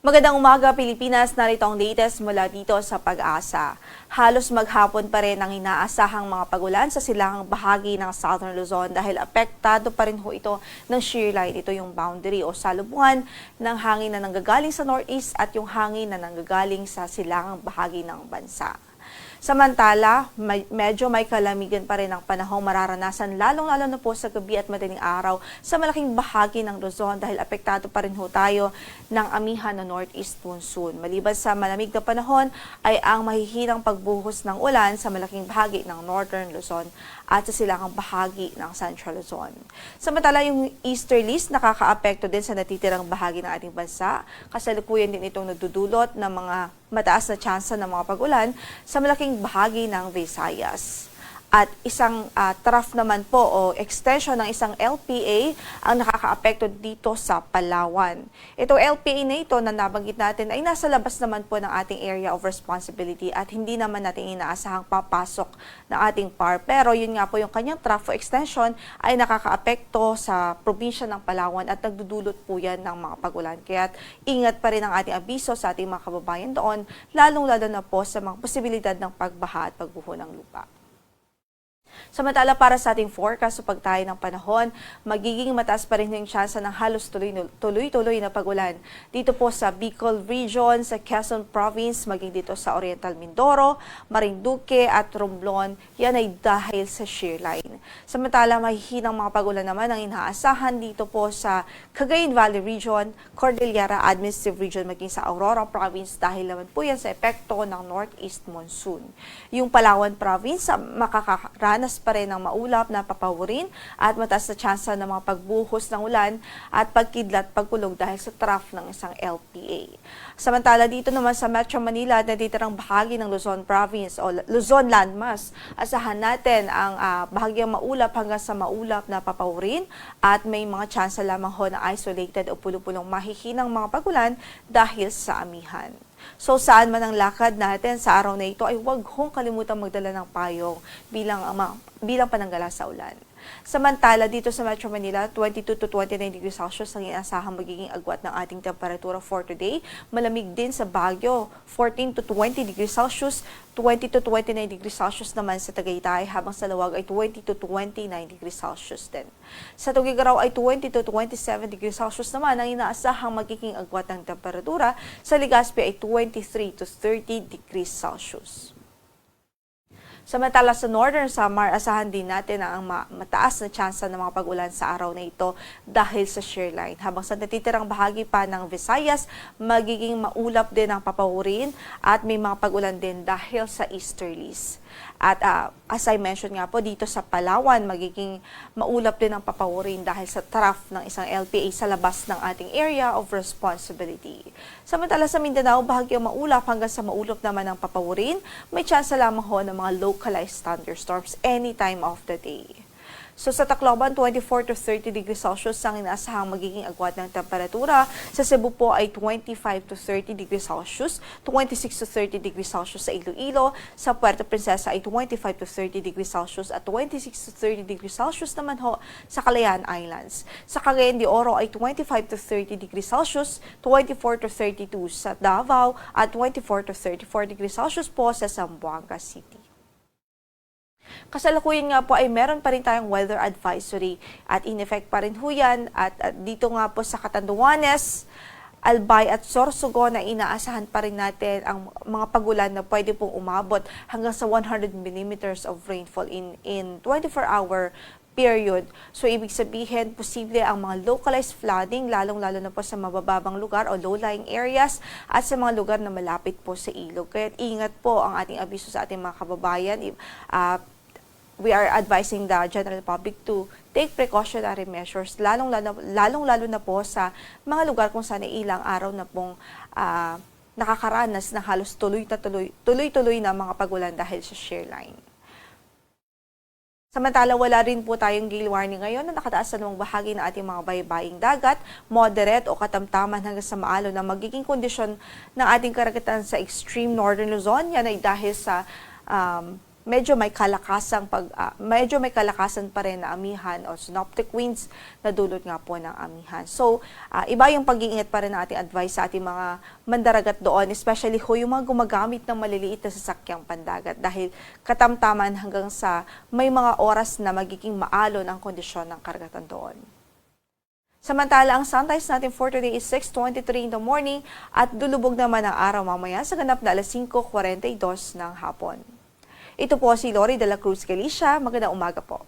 Magandang umaga, Pilipinas. Narito ang latest mula dito sa Pag-asa. Halos maghapon pa rin ang inaasahang mga pagulan sa silangang bahagi ng Southern Luzon dahil apektado pa rin ho ito ng shear line. Ito yung boundary o salubungan ng hangin na nanggagaling sa northeast at yung hangin na nanggagaling sa silangang bahagi ng bansa. Samantala, medyo may kalamigan pa rin ang panahong mararanasan lalong-lalo na po sa gabi at madaling araw sa malaking bahagi ng Luzon dahil apektado pa rin ho tayo ng amihan na northeast monsoon. Maliban sa malamig na panahon ay ang mahihinang pagbuhos ng ulan sa malaking bahagi ng northern Luzon at sa silangang bahagi ng central Luzon. Samantala, yung easterlies nakakaapekto din sa natitirang bahagi ng ating bansa. Kasalukuyan din itong nagdudulot ng mga mataas na tsansa ng mga pag-ulan sa malaking bahagi ng Visayas. At isang trough naman po o extension ng isang LPA ang nakakaapekto dito sa Palawan. Itong LPA na ito na nabanggit natin ay nasa labas naman po ng ating area of responsibility at hindi naman natin inaasahang papasok ng ating PAR. Pero yun nga po yung kanyang trough o extension ay nakakaapekto sa probinsya ng Palawan at nagdudulot po yan ng mga pag-ulan. Kaya ingat pa rin ang ating abiso sa ating mga kababayan doon, lalong-lalo na po sa mga posibilidad ng pagbaha at pagbuho ng lupa. Samantala para sa ating forecast sa pagtayo ng panahon, magiging mataas pa rin yung tsansa ng halos tuloy-tuloy na pag-ulan. Dito po sa Bicol Region, sa Quezon Province, maging dito sa Oriental Mindoro, Marinduque at Romblon, yan ay dahil sa shear line. Samantala mahihinang mga pag-ulan naman ang inaasahan dito po sa Cagayan Valley Region, Cordillera Administrative Region, maging sa Aurora Province dahil naman po yan sa epekto ng northeast monsoon. Yung Palawan Province, makakaranas pa rin ng maulap na papawirin at mataas na tsansa ng mga pagbuhos ng ulan at pagkidlat pagkulog dahil sa trough ng isang LPA. Samantala dito naman sa Metro Manila at natitirang bahagi ng Luzon Province o Luzon Landmass, asahan natin ang bahagyang maulap hanggang sa maulap na papawirin at may mga tsansa lamang ho na isolated o pulo-pulong mahihinang mga pagulan dahil sa amihan. So saan man ang lakad natin sa araw na ito ay huwag hong kalimutang magdala ng payong bilang pananggala sa ulan. Samantala dito sa Metro Manila, 22 to 29 degrees Celsius ang inaasahang magiging agwat ng ating temperatura for today. Malamig din sa Baguio, 14 to 20 degrees Celsius, 20 to 29 degrees Celsius naman sa Tagaytay, habang sa Lawag ay 20 to 29 degrees Celsius din. Sa Tuguegarao ay 20 to 27 degrees Celsius naman ang inaasahang magiging agwat ng temperatura. Sa Legazpi ay 23 to 30 degrees Celsius. Samantala sa Northern Samar, asahan din natin ang mataas na tsansa ng mga pag-ulan sa araw na ito dahil sa shear line. Habang sa natitirang bahagi pa ng Visayas, magiging maulap din ang papawirin at may mga pag-ulan din dahil sa easterlies. At as I mentioned nga po, dito sa Palawan, magiging maulap din ang papawirin dahil sa trough ng isang LPA sa labas ng ating area of responsibility. Samantala sa Mindanao, bahagyang maulap hanggang sa maulap naman ang papawirin, may tsansa lamang ho ng mga localized thunderstorms any time of the day. So sa Tacloban, 24 to 30 degrees Celsius ang inaasahang magiging agwat ng temperatura. Sa Cebu po ay 25 to 30 degrees Celsius, 26 to 30 degrees Celsius sa Iloilo. Sa Puerto Princesa ay 25 to 30 degrees Celsius at 26 to 30 degrees Celsius naman ho sa Calayan Islands. Sa Cagayan de Oro ay 25 to 30 degrees Celsius, 24 to 32 sa Davao at 24 to 34 degrees Celsius po sa Zamboanga City. Kasalukuyan nga po ay meron pa rin tayong weather advisory at in effect pa rin ho yan at dito nga po sa Catanduanes, Albay at Sorsogon na inaasahan pa rin natin ang mga pagulan na pwede pong umabot hanggang sa 100 millimeters of rainfall in 24-hour period. So, ibig sabihin, posible ang mga localized flooding, lalong-lalo na po sa mabababang lugar o low-lying areas at sa mga lugar na malapit po sa ilog. Kaya ingat po ang ating abiso sa ating mga kababayan. We are advising the general public to take precautionary measures, lalong-lalo na po sa mga lugar kung saan ilang araw na pong nakakaranas ng halos tuloy-tuloy na mga pagulan dahil sa shear line. Samantala, wala rin po tayong gale warning ngayon na nakataas sa lumang bahagi ng ating mga baybaying dagat, moderate o katamtaman hanggang sa maalon na magiging kondisyon ng ating karagatan sa extreme northern Luzon. Yan ay dahil sa medyo may kalakasan pa rin na amihan o synoptic winds na dulot nga po ng amihan. So, iba yung pag-iingat pa rin na ating advice sa ating mga mandaragat doon, especially yung mga gumagamit ng maliliit na sasakyang pandagat dahil katamtaman hanggang sa may mga oras na magiging maalon ang kondisyon ng karagatan doon. Samantala, ang sunrise natin for today is 6:23 in the morning at lulubog naman ang araw mamaya sa ganap na alas 5:42 ng hapon. Ito po si Lori de la Cruz Galicia. Magandang umaga po.